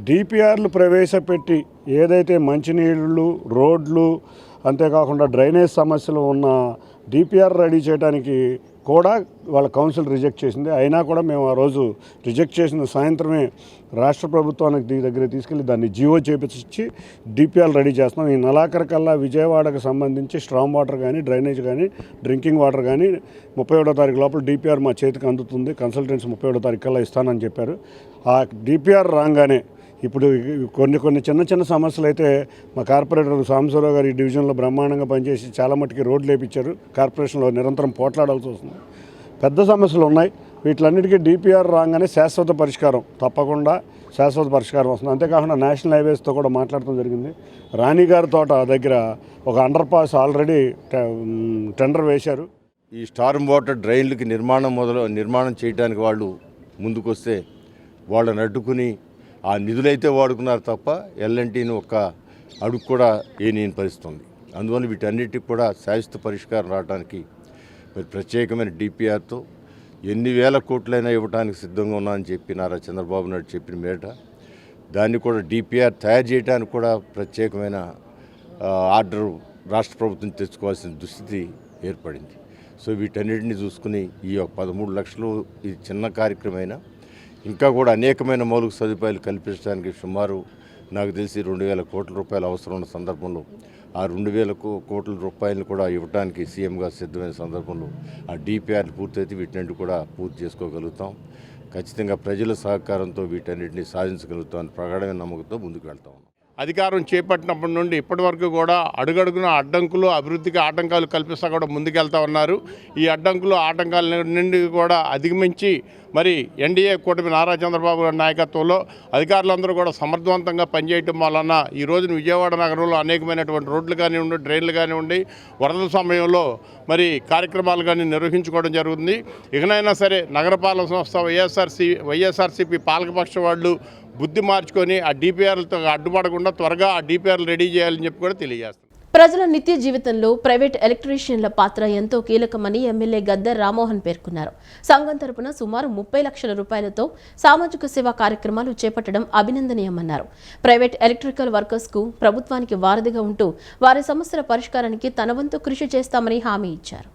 డిపిఆర్లు ప్రవేశపెట్టి ఏదైతే మంచినీళ్ళు, రోడ్లు, అంతేకాకుండా డ్రైనేజ్ సమస్యలు ఉన్న డిపిఆర్ రెడీ చేయడానికి కూడా వాళ్ళ కౌన్సిల్ రిజెక్ట్ చేసింది. అయినా కూడా మేము ఆ రోజు రిజెక్ట్ చేసిన సాయంత్రమే రాష్ట్ర ప్రభుత్వానికి దగ్గర తీసుకెళ్లి దాన్ని జీవో చేపించి డిపిఆర్ రెడీ చేస్తున్నాం. ఈ నెలాఖరు కల్లా విజయవాడకు సంబంధించి స్ట్రామ్ వాటర్ కానీ, డ్రైనేజ్ కానీ, డ్రింకింగ్ వాటర్ కానీ 31వ తారీఖు లోపల డిపిఆర్ మా చేతికి అందుతుంది. కన్సల్టెన్సీ 31వ తారీఖు కల్లా ఇస్తానని చెప్పారు. ఆ డిపిఆర్ రాగానే ఇప్పుడు కొన్ని చిన్న సమస్యలు అయితే మా కార్పొరేటర్ సాంబశివరావు గారు ఈ డివిజన్లో బ్రహ్మాండంగా పనిచేసి చాలా మట్టుకి రోడ్లు వేయించారు. కార్పొరేషన్లో నిరంతరం పోట్లాడాల్సి వస్తుంది. పెద్ద సమస్యలు ఉన్నాయి. వీటిలన్నిటికీ డిపిఆర్ రాగానే శాశ్వత పరిష్కారం, తప్పకుండా శాశ్వత పరిష్కారం వస్తుంది. అంతేకాకుండా నేషనల్ హైవేస్తో కూడా మాట్లాడటం జరిగింది. రాణిగారి తోట దగ్గర ఒక అండర్ పాస్ ఆల్రెడీ టెండర్ వేశారు. ఈ స్టార్మ్ వాటర్ డ్రైన్లకి నిర్మాణం చేయడానికి వాళ్ళు ముందుకొస్తే వాళ్ళని అడ్డుకుని ఆ నిధులైతే వాడుకున్నారు తప్ప ఎల్ఎన్టీని ఒక్క అడుగు కూడా ఏనేని పరిస్థితుంది. అందువల్ల వీటన్నిటికి కూడా శాశ్వత పరిష్కారం రావడానికి మరి ప్రత్యేకమైన డిపిఆర్తో ఎన్ని వేల కోట్లైనా ఇవ్వడానికి సిద్ధంగా ఉన్నామని చెప్పి నారా చంద్రబాబు నాయుడు చెప్పిన మేట దాన్ని కూడా డిపిఆర్ తయారు చేయడానికి కూడా ప్రత్యేకమైన ఆర్డర్ రాష్ట్ర ప్రభుత్వం తెచ్చుకోవాల్సిన దుస్థితి ఏర్పడింది. సో వీటన్నిటిని చూసుకుని ఈ 13 లక్షలు ఇది చిన్న కార్యక్రమమైనా ఇంకా కూడా అనేకమైన మౌలిక సదుపాయాలు కల్పించడానికి సుమారు నాకు తెలిసి 2,000 కోట్ల రూపాయలు అవసరం ఉన్న సందర్భంలో ఆ 2,000 కోట్ల రూపాయలను కూడా ఇవ్వడానికి సీఎంగా సిద్ధమైన సందర్భంలో ఆ డిపిఆర్లు పూర్తయితే వీటన్నిటి కూడా పూర్తి చేసుకోగలుగుతాం. ఖచ్చితంగా ప్రజల సహకారంతో వీటన్నిటిని సాధించగలుగుతామని ప్రగాఢమైన నమ్మకంతో ముందుకు వెళ్తాం. అధికారం చేపట్టినప్పటి నుండి ఇప్పటి వరకు కూడా అడుగడుగున అడ్డంకులు, అభివృద్ధికి ఆటంకాలు కల్పిస్తూ కూడా ముందుకెళ్తా ఉన్నారు. ఈ అడ్డంకులు, ఆటంకాల నుండి కూడా అధిగమించి మరి ఎన్డీఏ కూటమి నారా చంద్రబాబు గారి నాయకత్వంలో అధికారులందరూ కూడా సమర్థవంతంగా పనిచేయటం వలన ఈ రోజున విజయవాడ నగరంలో అనేకమైనటువంటి రోడ్లు కానివ్వండి, డ్రైన్లు కానివ్వండి, వరద సమయంలో మరి కార్యక్రమాలు కానీ నిర్వహించుకోవడం జరుగుతుంది. ఇకనైనా సరే నగరపాలక సంస్థ వైఎస్ఆర్సీపీ పాలకపక్ష వాళ్ళు బుద్ధి మార్చుకొని ఆ డిపిఆర్లతో అడ్డుపడకుండా త్వరగా ఆ డిపిఆర్లు రెడీ చేయాలని చెప్పి కూడా తెలియజేస్తాం. ప్రజల నిత్య జీవితంలో ప్రైవేట్ ఎలక్ట్రీషియన్ల పాత్ర ఎంతో కీలకమని ఎమ్మెల్యే గద్దర్ రామ్మోహన్ పేర్కొన్నారు. సంఘం తరపున సుమారు 30 లక్షల రూపాయలతో సామాజిక సేవా కార్యక్రమాలు చేపట్టడం అభినందనీయమన్నారు. ప్రైవేట్ ఎలక్ట్రికల్ వర్కర్స్ కు ప్రభుత్వానికి వారధిగా ఉంటూ వారి సమస్యల పరిష్కారానికి తన వంతు కృషి చేస్తామని హామీ ఇచ్చారు.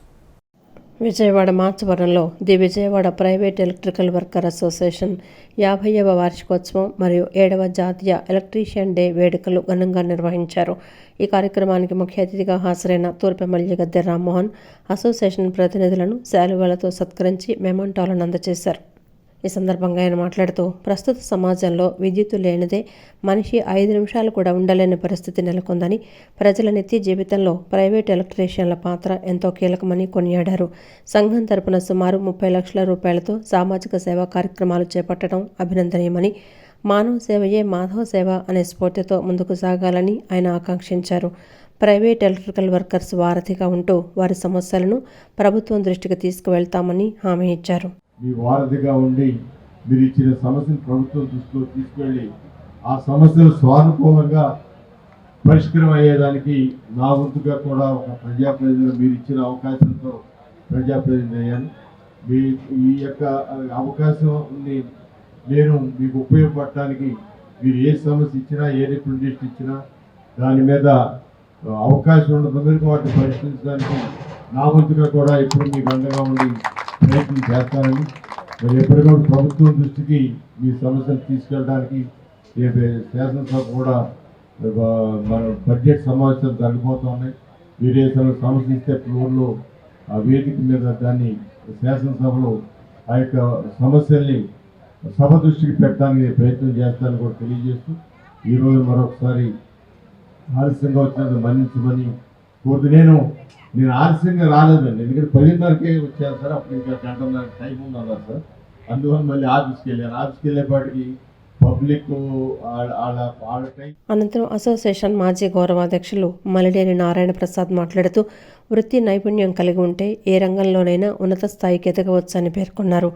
విజయవాడ మార్చవరంలో the Vijayawada private electrical worker association 50వ వార్షికోత్సవం మరియు 7వ జాతీయ ఎలక్ట్రీషియన్ డే వేడుకలు ఘనంగా నిర్వహించారు. ఈ కార్యక్రమానికి ముఖ్య అతిథిగా హాజరైన తూర్పు ఎమ్మెల్యే గద్దె రామ్మోహన్ అసోసియేషన్ ప్రతినిధులను శాలువాలతో సత్కరించి మెమోంటోలను అందజేశారు. ఈ సందర్భంగా ఆయన మాట్లాడుతూ ప్రస్తుత సమాజంలో విద్యుత్తు లేనిదే మనిషి 5 నిమిషాలు కూడా ఉండలేని పరిస్థితి నెలకొందని, ప్రజల నిత్య జీవితంలో ప్రైవేట్ ఎలక్ట్రీషియన్ల పాత్ర ఎంతో కీలకమని కొనియాడారు. సంఘం తరపున సుమారు 30 లక్షల రూపాయలతో సామాజిక సేవా కార్యక్రమాలు చేపట్టడం అభినందనీయమని, మానవ సేవయే మాధవ సేవ అనే స్ఫూర్తితో ముందుకు సాగాలని ఆయన ఆకాంక్షించారు. ప్రైవేట్ ఎలక్ట్రికల్ వర్కర్స్ వారధిగా ఉంటూ వారి సమస్యలను ప్రభుత్వం దృష్టికి తీసుకువెళ్తామని హామీ ఇచ్చారు. మీ వారధిగా ఉండి మీరు ఇచ్చిన సమస్యను ప్రభుత్వం దృష్టిలో తీసుకెళ్ళి ఆ సమస్యలు సానుకూలంగా పరిష్కారం అయ్యేదానికి నా వంతుగా కూడా ఒక ప్రజాప్రతినిధులు మీరు ఇచ్చిన అవకాశంతో ప్రజాప్రతినిధి అయ్యాను. మీ ఈ యొక్క అవకాశాన్ని నేను మీకు ఉపయోగపడటానికి మీరు ఏ సమస్య ఇచ్చినా, ఏ రిప్రజెంటేషన్ ఇచ్చినా దాని మీద అవకాశం ఉన్నందుకు వాటిని పరిష్కరించడానికి నా వంతుగా కూడా ఇప్పుడు మీకు అండగా ఉండి ప్రయత్నం చేస్తానని, మరి ఎప్పటికప్పుడు ప్రభుత్వం దృష్టికి మీ సమస్యలు తీసుకెళ్ళడానికి శాసనసభ కూడా మన బడ్జెట్ సమావేశాలు జరగబోతూ ఉన్నాయి. వేరే సమస్య ఇస్తే ఫ్లోర్లో ఆ వేదిక మీద దాన్ని శాసనసభలో ఆ యొక్క సమస్యల్ని సభ దృష్టికి పెట్టడానికి ప్రయత్నం చేస్తానని కూడా తెలియజేస్తూ ఈరోజు మరొకసారి ఆలస్యంగా వచ్చినందుకు మన్నించమని కోరుతూ నేను ఆలస్యంగా రాలేదండి, ఎందుకంటే 10:30కే వచ్చాను సార్. అప్పుడు ఇంకా గంటన్నర టైం ఉందన్నారు సార్. అందువల్ల మళ్ళీ ఆఫీస్కి వెళ్ళేపాటికి పబ్లిక్ అనంతరం అసోసియేషన్ మాజీ గౌరవాధ్యక్షులు మలిడేని నారాయణ ప్రసాద్ మాట్లాడుతూ వృత్తి నైపుణ్యం కలిగి ఉంటే ఏ రంగంలోనైనా ఉన్నత స్థాయికి ఎదగవచ్చని పేర్కొన్నారు.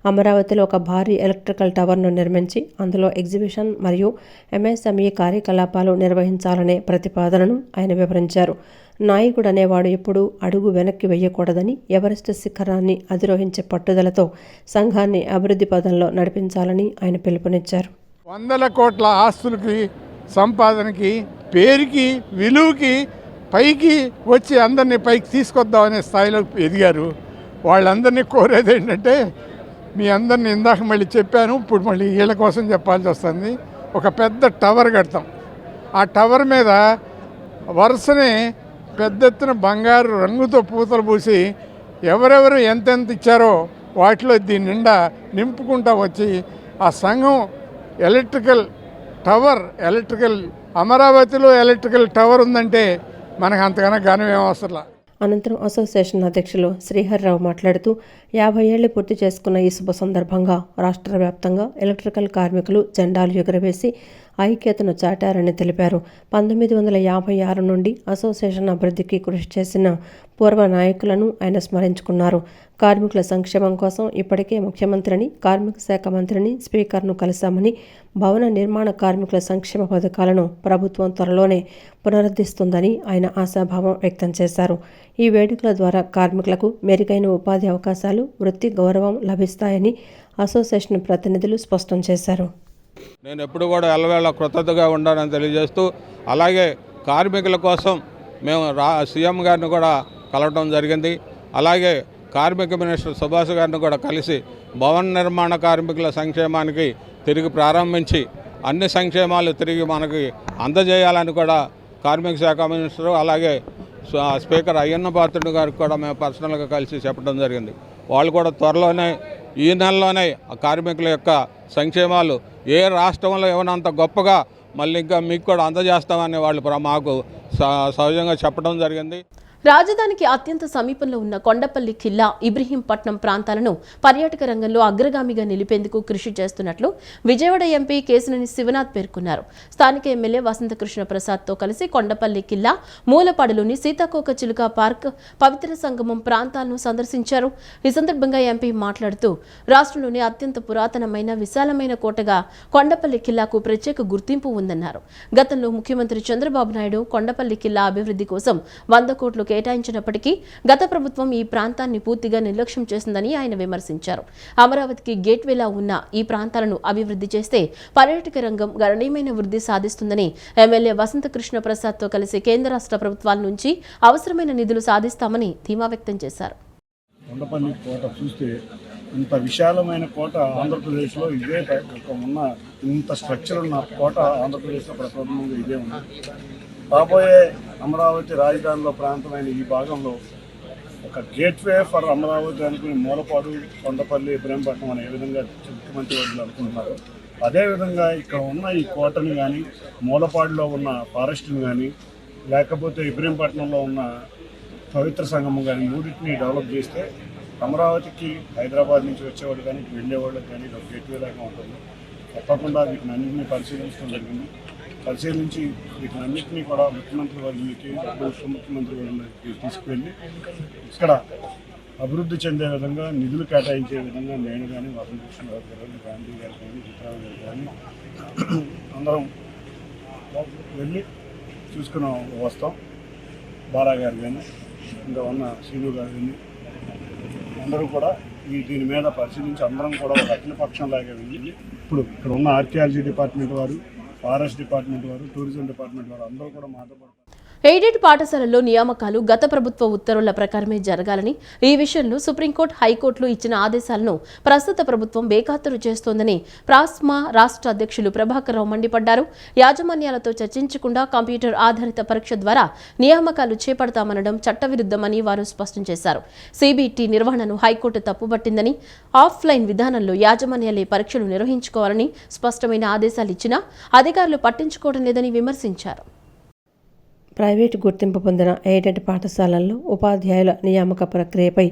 అమరావతిలో ఒక భారీ ఎలక్ట్రికల్ టవర్ను నిర్మించి అందులో ఎగ్జిబిషన్ మరియు ఎంఎస్ఎంఈ కార్యకలాపాలు నిర్వహించాలనే ప్రతిపాదనను ఆయన వివరించారు. నాయకుడు అనేవాడు ఎప్పుడూ అడుగు వెనక్కి వేయకూడదని, ఎవరెస్ట్ శిఖరాన్ని అధిరోహించే పట్టుదలతో సంఘాన్ని అభివృద్ధి పదంలో నడిపించాలని ఆయన పిలుపునిచ్చారు. 100 కోట్ల ఆస్తులకి, సంపాదనకి, పేరుకి, విలువకి పైకి వచ్చి అందరినీ పైకి తీసుకొద్దామనే స్థాయిలో ఎదిగారు. వాళ్ళందరినీ కోరేది ఏంటంటే, మీ అందరినీ ఇందాక మళ్ళీ చెప్పాను, ఇప్పుడు మళ్ళీ వీళ్ళ కోసం చెప్పాల్సి వస్తుంది. ఒక పెద్ద టవర్ కడతాం. ఆ టవర్ మీద వరుసనే పెద్ద ఎత్తున బంగారు రంగుతో పూతలు పూసి ఎవరెవరు ఎంతెంత ఇచ్చారో వాటిలో దీని నిండా నింపుకుంటా వచ్చి ఆ సంఘం ఎలక్ట్రికల్ అమరావతిలో ఎలక్ట్రికల్ టవర్ ఉందంటే మనకు అంతకన్నా ఘనం ఏం అవసరం. అనంతరం అసోసియేషన్ అధ్యక్షులు శ్రీహర్రావు మాట్లాడుతూ 50 ఏళ్లు పూర్తి చేసుకున్న ఈ శుభ సందర్భంగా రాష్ట్ర వ్యాప్తంగా ఎలక్ట్రికల్ కార్మికులు జెండాలు ఎగురవేసి ఐక్యతను చాటారని తెలిపారు. 1956 నుండి అసోసియేషన్ అభివృద్ధికి కృషి చేసిన పూర్వ నాయకులను ఆయన స్మరించుకున్నారు. కార్మికుల సంక్షేమం కోసం ఇప్పటికే ముఖ్యమంత్రిని, కార్మిక శాఖ మంత్రిని, స్పీకర్ను కలిశామని, భవన నిర్మాణ కార్మికుల సంక్షేమ పథకాలను ప్రభుత్వం త్వరలోనే పునరుద్ధరిస్తుందని ఆయన ఆశాభావం వ్యక్తం చేశారు. ఈ వేడుకల ద్వారా కార్మికులకు మెరుగైన ఉపాధి అవకాశాలు, వృత్తి గౌరవం లభిస్తాయని అసోసియేషన్ ప్రతినిధులు స్పష్టం చేశారు. నేను ఎప్పుడు కూడా ఎల్లవేళ కృతజ్ఞతగా ఉండాలని తెలియజేస్తూ, అలాగే కార్మికుల కోసం మేము సీఎం గారిని కూడా కలవడం జరిగింది. అలాగే కార్మిక మినిస్టర్ సుభాష్ గారిని కూడా కలిసి భవన నిర్మాణ కార్మికుల సంక్షేమానికి తిరిగి ప్రారంభించి అన్ని సంక్షేమాలు తిరిగి మనకి అందజేయాలని కూడా కార్మిక శాఖ మినిస్టరు అలాగే స్పీకర్ అయ్యన్న పాత్రుడు గారికి కూడా మేము పర్సనల్గా కలిసి చెప్పడం జరిగింది. వాళ్ళు కూడా త్వరలోనే ఈ నెలలోనే కార్మికుల యొక్క సంక్షేమాలు ఏ రాష్ట్రంలో ఏమన్నంత గొప్పగా మళ్ళీ ఇంకా మీకు కూడా అందజేస్తామని వాళ్ళు మాకు సహజంగా చెప్పడం జరిగింది. రాజధానికి అత్యంత సమీపంలో ఉన్న కొండపల్లి ఖిల్లా, ఇబ్రహీంపట్నం ప్రాంతాలను పర్యాటక రంగంలో అగ్రగామిగా నిలిపేందుకు కృషి చేస్తున్నట్లు విజయవాడ ఎంపీ కేశినేని శివనాథ్ పేర్కొన్నారు. స్థానిక ఎమ్మెల్యే వసంతకృష్ణ ప్రసాద్తో కలిసి కొండపల్లి ఖిల్లా, మూలపాడులోని సీతాకోక చిలుక పార్క్, పవిత్ర సంగమం ప్రాంతాలను సందర్శించారు. ఈ సందర్భంగా ఎంపీ మాట్లాడుతూ, రాష్ట్రంలోని అత్యంత పురాతనమైన విశాలమైన కోటగా కొండపల్లి ఖిల్లాకు ప్రత్యేక గుర్తింపు ఉందన్నారు. గతంలో ముఖ్యమంత్రి చంద్రబాబు నాయుడు కొండపల్లి ఖిల్లా అభివృద్ధి కోసం 100 కోట్లు కేటాయించినప్పటికీ గత ప్రభుత్వం ఈ ప్రాంతాన్ని పూర్తిగా నిర్లక్ష్యం చేసిందని ఆయన విమర్శించారు. అమరావతికి గేట్వేలా ఉన్న ఈ ప్రాంతాలను అభివృద్ధి చేస్తే పర్యాటక రంగం గణనీయమైన వృద్ధి సాధిస్తుందని ఎమ్మెల్యే వసంతకృష్ణ ప్రసాద్తో కలిసి కేంద్ర రాష్ట్ర ప్రభుత్వాల నుంచి అవసరమైన నిధులు సాధిస్తామని ధీమా వ్యక్తం చేశారు. కొండపల్లి కోట చూస్తే ఇంత విశాలమైన కోట ఆంధ్రప్రదేశ్లో ఇదే ఉన్న ఇంత స్ట్రక్చర్ ఉన్న కోట ఆంధ్రప్రదేశ్లో ప్రప్రథమంగా ఇదే ఉంది. రాబోయే అమరావతి రాజధానిలో ప్రాంతమైన ఈ భాగంలో ఒక గేట్వే ఫర్ అమరావతి అనుకుని మూలపాడు, కొండపల్లి, ఇబ్రహీంపట్నం అనే విధంగా ముఖ్యమంత్రి వాళ్ళు అనుకుంటున్నారు. అదేవిధంగా ఇక్కడ ఉన్న ఈ కోటని కానీ, మూలపాడులో ఉన్న ఫారెస్ట్ని కానీ, లేకపోతే ఇబ్రహీంపట్నంలో ఉన్న పవిత్ర సంగమం కానీ మూడింటిని డెవలప్ చేస్తే అమరావతికి హైదరాబాద్ నుంచి వచ్చేవాళ్ళు కానీ వెళ్ళేవాళ్ళకి కానీ ఒక గేట్వే లాగా ఉంటుంది. తప్పకుండా వీటిని అన్నింటినీ పరిశీలించడం జరిగింది. పరిశీలించి వీటినన్నింటినీ కూడా ముఖ్యమంత్రి వారికి, ఉప ముఖ్యమంత్రి వారికి తీసుకువెళ్ళి ఇక్కడ అభివృద్ధి చెందే విధంగా నిధులు కేటాయించే విధంగా నేను కానీ, వసంతకృష్ణరావు గారు, గాంధీ గారు కానీ, చిత్రారావు గారు కానీ అందరం వెళ్ళి చూసుకుని వస్తాం. బాలా గారు కానీ, ఇంకా ఉన్న శ్రీను గారు కానీ అందరూ కూడా దీని మీద పరిశీలించి అందరం కూడా ఒక అఖిలపక్షం లాగా వెళ్ళి ఇప్పుడు ఇక్కడ ఉన్న ఆర్కియాలజీ డిపార్ట్మెంట్ వారు, ఫారెస్ట్ డిపార్ట్మెంట్ వారు, టూరిజం డిపార్ట్మెంట్ వారు అందరూ కూడా మాతో ఎయిడెడ్ పాఠశాలల్లో నియామకాలు గత ప్రభుత్వ ఉత్తర్వుల ప్రకారమే జరగాలని, ఈ విషయంలో సుప్రీంకోర్టు, హైకోర్టులు ఇచ్చిన ఆదేశాలను ప్రస్తుత ప్రభుత్వం బేఖాతరు చేస్తోందని ప్రాస్మా రాష్ట్ర అధ్యక్షులు ప్రభాకర్ రావు మండిపడ్డారు. యాజమాన్యాలతో చర్చించకుండా కంప్యూటర్ ఆధారిత పరీక్ష ద్వారా నియామకాలు చేపడతామనడం చట్టవిరుద్ధమని వారు స్పష్టం చేశారు. సిబిటి నిర్వహణను హైకోర్టు తప్పుబట్టిందని, ఆఫ్లైన్ విధానంలో యాజమాన్యాలే పరీక్షలు నిర్వహించుకోవాలని స్పష్టమైన ఆదేశాలు ఇచ్చినా అధికారులు పట్టించుకోవడం లేదని విమర్శించారు. ప్రైవేటు గుర్తింపు పొందిన ఎయిడెడ్ పాఠశాలల్లో ఉపాధ్యాయుల నియామక ప్రక్రియపై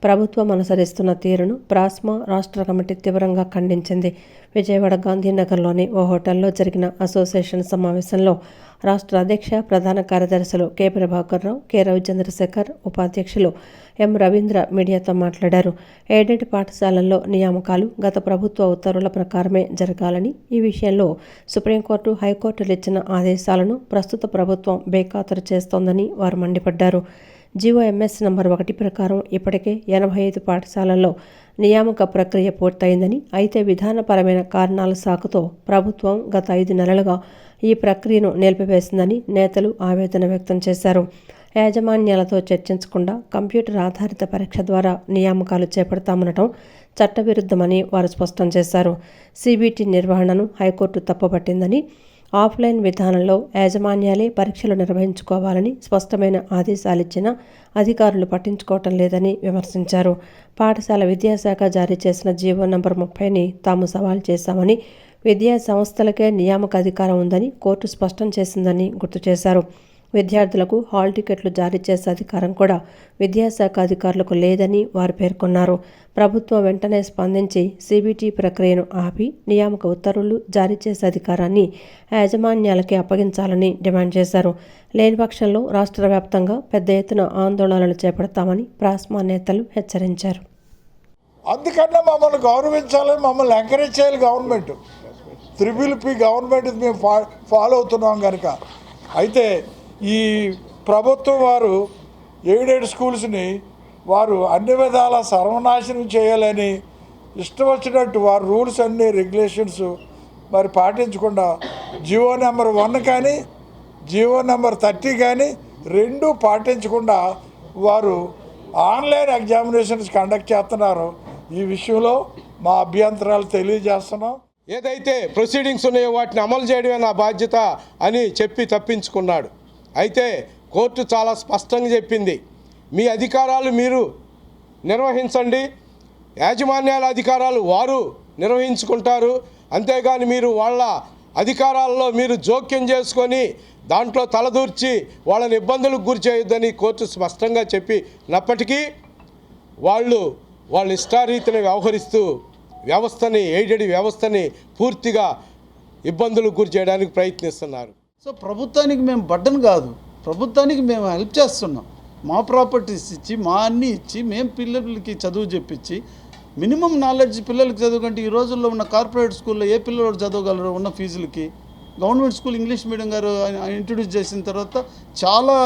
ప్రభుత్వం అనుసరిస్తున్న తీరును ప్రాస్మా రాష్ట్ర కమిటీ తీవ్రంగా ఖండించింది. విజయవాడ గాంధీనగర్లోని ఓ హోటల్లో జరిగిన అసోసియేషన్ సమావేశంలో రాష్ట్ర అధ్యక్ష, ప్రధాన కార్యదర్శులు కె ప్రభాకర్ రావు, కె రవిచంద్రశేఖర్, ఉపాధ్యక్షులు ఎం రవీంద్ర మీడియాతో మాట్లాడారు. ఎయిడెడ్ పాఠశాలల్లో నియామకాలు గత ప్రభుత్వ ఉత్తర్వుల ప్రకారమే జరగాలని, ఈ విషయంలో సుప్రీంకోర్టు, హైకోర్టులు ఇచ్చిన ఆదేశాలను ప్రస్తుత ప్రభుత్వం బేఖాతరు చేస్తోందని వారు మండిపడ్డారు. జీవోఎంఎస్ నంబర్ 1 ప్రకారం ఇప్పటికే 85 పాఠశాలల్లో నియామక ప్రక్రియ పూర్తయిందని, అయితే విధానపరమైన కారణాల సాకుతో ప్రభుత్వం గత 5 నెలలుగా ఈ ప్రక్రియను నిలిపివేసిందని నేతలు ఆవేదన వ్యక్తం చేశారు. యాజమాన్యాలతో చర్చించకుండా కంప్యూటర్ ఆధారిత పరీక్ష ద్వారా నియామకాలు చేపడతామనటం చట్టవిరుద్ధమని వారు స్పష్టం చేశారు. సిబిటి నిర్వహణను హైకోర్టు తప్పుపట్టిందని, ఆఫ్లైన్ విధానంలో యాజమాన్యాలే పరీక్షలు నిర్వహించుకోవాలని స్పష్టమైన ఆదేశాలిచ్చినా అధికారులు పట్టించుకోవటం లేదని విమర్శించారు. పాఠశాల విద్యాశాఖ జారీ చేసిన జీవో నంబర్ 30ని తాము సవాల్ చేశామని, విద్యా సంస్థలకే నియామక అధికారం ఉందని కోర్టు స్పష్టం చేసిందని గుర్తు చేశారు. విద్యార్థులకు హాల్ టికెట్లు జారీ చేసే అధికారం కూడా విద్యాశాఖ అధికారులకు లేదని వారు పేర్కొన్నారు. ప్రభుత్వం వెంటనే స్పందించి సిబిటి ప్రక్రియను ఆపి నియామక ఉత్తర్వులు జారీ చేసే అధికారాన్ని యాజమాన్యాలకే అప్పగించాలని డిమాండ్ చేశారు. లేని పక్షంలో రాష్ట్ర వ్యాప్తంగా పెద్ద ఎత్తున ఆందోళనలు చేపడతామని ప్రాస్మా నేతలు హెచ్చరించారు. అందుకన్నా మమ్మల్ని గౌరవించాలని, మమ్మల్ని ఎంకరేజ్ చేయాలి గవర్నమెంట్. త్రిబుల్-పి గవర్నమెంట్ మేము ఫాలో అవుతున్నాం కనుక. అయితే ఈ ప్రభుత్వం వారు ఎయిడెడ్ స్కూల్స్ని వారు అన్ని విధాల సర్వనాశనం చేయాలని ఇష్టం వచ్చినట్టు వారు రూల్స్ అన్ని రెగ్యులేషన్స్ మరి పాటించకుండా జియో నెంబర్ 1 కానీ జియో నెంబర్ 30 కానీ రెండూ పాటించకుండా వారు ఆన్లైన్ ఎగ్జామినేషన్స్ కండక్ట్ చేస్తున్నారు. ఈ విషయంలో మా అభ్యంతరాలు తెలియజేస్తున్నాం. ఏదైతే ప్రొసీడింగ్స్ ఉన్నాయో వాటిని అమలు చేయడమే నా బాధ్యత అని చెప్పి తప్పించుకున్నాడు. అయితే కోర్టు చాలా స్పష్టంగా చెప్పింది, మీ అధికారాలు మీరు నిర్వహించండి, యాజమాన్యాల అధికారాలు వారు నిర్వహించుకుంటారు, అంతేగాని మీరు వాళ్ళ అధికారాల్లో మీరు జోక్యం చేసుకొని దాంట్లో తలదూర్చి వాళ్ళని ఇబ్బందులకు గురి చేయొద్దని కోర్టు స్పష్టంగా చెప్పినప్పటికీ వాళ్ళ ఇష్టారీతిని వ్యవహరిస్తూ వ్యవస్థని, ఎయిడెడ్ వ్యవస్థని పూర్తిగా ఇబ్బందులకు గురి చేయడానికి ప్రయత్నిస్తున్నారు. సో ప్రభుత్వానికి మేము బడ్డను కాదు, ప్రభుత్వానికి మేము హెల్ప్ చేస్తున్నాం. మా ప్రాపర్టీస్ ఇచ్చి, మా అన్నీ ఇచ్చి, మేము పిల్లలకి చదువు చెప్పించి, మినిమం నాలెడ్జ్ పిల్లలకి చదువు కంటే ఈ రోజుల్లో ఉన్న కార్పొరేట్ స్కూల్లో ఏ పిల్లలు చదవగలరు ఉన్న ఫీజులకి. గవర్నమెంట్ స్కూల్ ఇంగ్లీష్ మీడియం గారు ఇంట్రడ్యూస్ చేసిన తర్వాత చాలా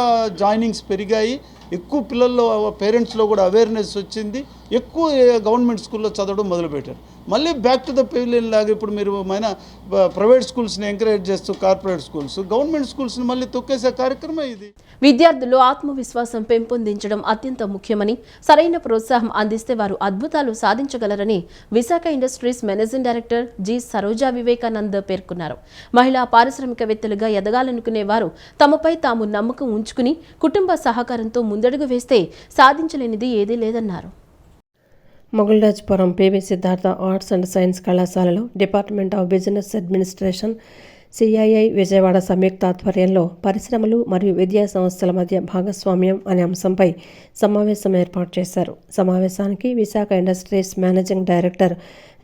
జాయినింగ్స్ పెరిగాయి, ఎక్కువ పిల్లల్లో పేరెంట్స్లో కూడా అవేర్నెస్ వచ్చింది, ఎక్కువ గవర్నమెంట్ స్కూల్లో చదవడం మొదలుపెట్టారు. మళ్ళీ బ్యాక్ టు ద పెవిలియన్ లాగా ఇప్పుడు మీరు ప్రైవేట్ స్కూల్స్ని ఎంకరేజ్ చేస్తూ కార్పొరేట్ స్కూల్స్, గవర్నమెంట్ స్కూల్స్ని మళ్ళీ తొక్కేసే కార్యక్రమం ఇది. విద్యార్థుల్లో ఆత్మవిశ్వాసం పెంపొందించడం అత్యంత ముఖ్యమని, సరైన ప్రోత్సాహం అందిస్తే వారు అద్భుతాలు సాధించగలరని Visakha industries managing director G Saroja Vivekanand పేర్కొన్నారు. మహిళా పారిశ్రామికవేత్తలుగా ఎదగాలనుకునే వారు తమపై తాము నమ్మకం ఉంచుకుని కుటుంబ సహకారంతో ముందడుగు వేస్తే సాధించలేనిది ఏదీ లేదన్నారు. Mogalrajpuram PV Siddhartha arts and science కళాశాలలో department of business administration CII Vijayawada సంయుక్త ఆధ్వర్యంలో పరిశ్రమలు మరియు విద్యా సంస్థల మధ్య భాగస్వామ్యం అనే అంశంపై సమావేశం ఏర్పాటు చేశారు. సమావేశానికి Visakha industries managing director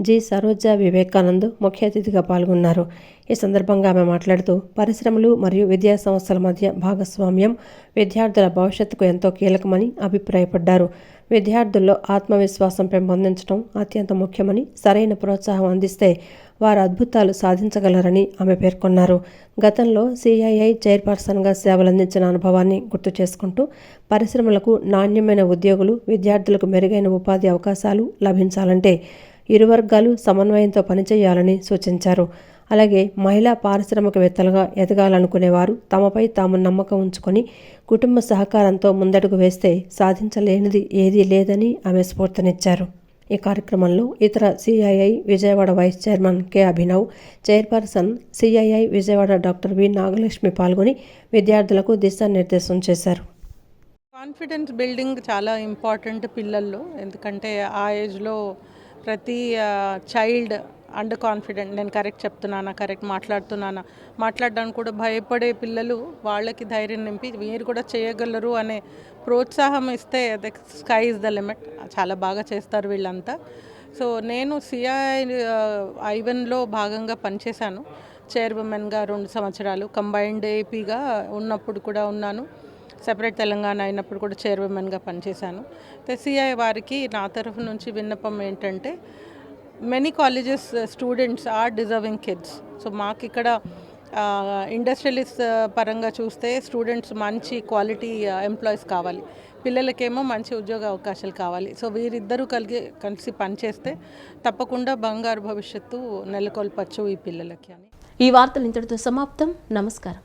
G Saroja Vivekanand ముఖ్య అతిథిగా పాల్గొన్నారు. ఈ సందర్భంగా ఆమె మాట్లాడుతూ పరిశ్రమలు మరియు విద్యా సంస్థల మధ్య భాగస్వామ్యం విద్యార్థుల భవిష్యత్తుకు ఎంతో కీలకమని అభిప్రాయపడ్డారు. విద్యార్థుల్లో ఆత్మవిశ్వాసం పెంపొందించడం అత్యంత ముఖ్యమని, సరైన ప్రోత్సాహం అందిస్తే వారు అద్భుతాలు సాధించగలరని ఆమె పేర్కొన్నారు. గతంలో సిఐఐ చైర్పర్సన్గా సేవలందించిన అనుభవాన్ని గుర్తు చేసుకుంటూ పరిశ్రమలకు నాణ్యమైన ఉద్యోగులు, విద్యార్థులకు మెరుగైన ఉపాధి అవకాశాలు లభించాలంటే ఇరు వర్గాలు సమన్వయంతో పనిచేయాలని సూచించారు. అలాగే మహిళా పారిశ్రామికవేత్తలుగా ఎదగాలనుకునేవారు తమపై తాము నమ్మకం ఉంచుకొని కుటుంబ సహకారంతో ముందడుగు వేస్తే సాధించలేనిది ఏదీ లేదని ఆమె స్ఫూర్తినిచ్చారు. ఈ కార్యక్రమంలో ఇతర CII Vijayawada vice chairman K Abhinav, chairperson CII Vijayawada doctor V Nagalakshmi పాల్గొని విద్యార్థులకు దిశానిర్దేశం చేశారు. కాన్ఫిడెన్స్ బిల్డింగ్ చాలా ఇంపార్టెంట్ పిల్లల్లో, ఎందుకంటే ఆ ఏజ్లో ప్రతి చైల్డ్ అండర్ కాన్ఫిడెంట్, నేను కరెక్ట్ చెప్తున్నానా, కరెక్ట్ మాట్లాడడానికి కూడా భయపడే పిల్లలు, వాళ్ళకి ధైర్యం నింపి మీరు కూడా చేయగలరు అనే ప్రోత్సాహం ఇస్తే అది స్కై ఇస్ ద లిమిట్. చాలా బాగా చేస్తారు వీళ్ళంతా. సో నేను CII-I1లో భాగంగా పనిచేశాను. చైర్మన్గా 2 సంవత్సరాలు, కంబైన్డ్ ఏపీగా ఉన్నప్పుడు కూడా ఉన్నాను, సెపరేట్ తెలంగాణ అయినప్పుడు కూడా చైర్మన్గా పనిచేశాను. CII వారికి నా తరఫు నుంచి విన్నపం ఏంటంటే, many colleges students are deserving kids. So మాకు ఇక్కడ ఇండస్ట్రియలిస్ట్ పరంగా చూస్తే స్టూడెంట్స్ మంచి క్వాలిటీ ఎంప్లాయీస్ కావాలి, పిల్లలకేమో మంచి ఉద్యోగ అవకాశాలు కావాలి. సో వీరిద్దరూ కలిసి పనిచేస్తే తప్పకుండా బంగారు భవిష్యత్తు నెలకొల్పచ్చు ఈ పిల్లలకి అని. ఈ వార్తలు ఇంతటితో సమాప్తం. నమస్కారం.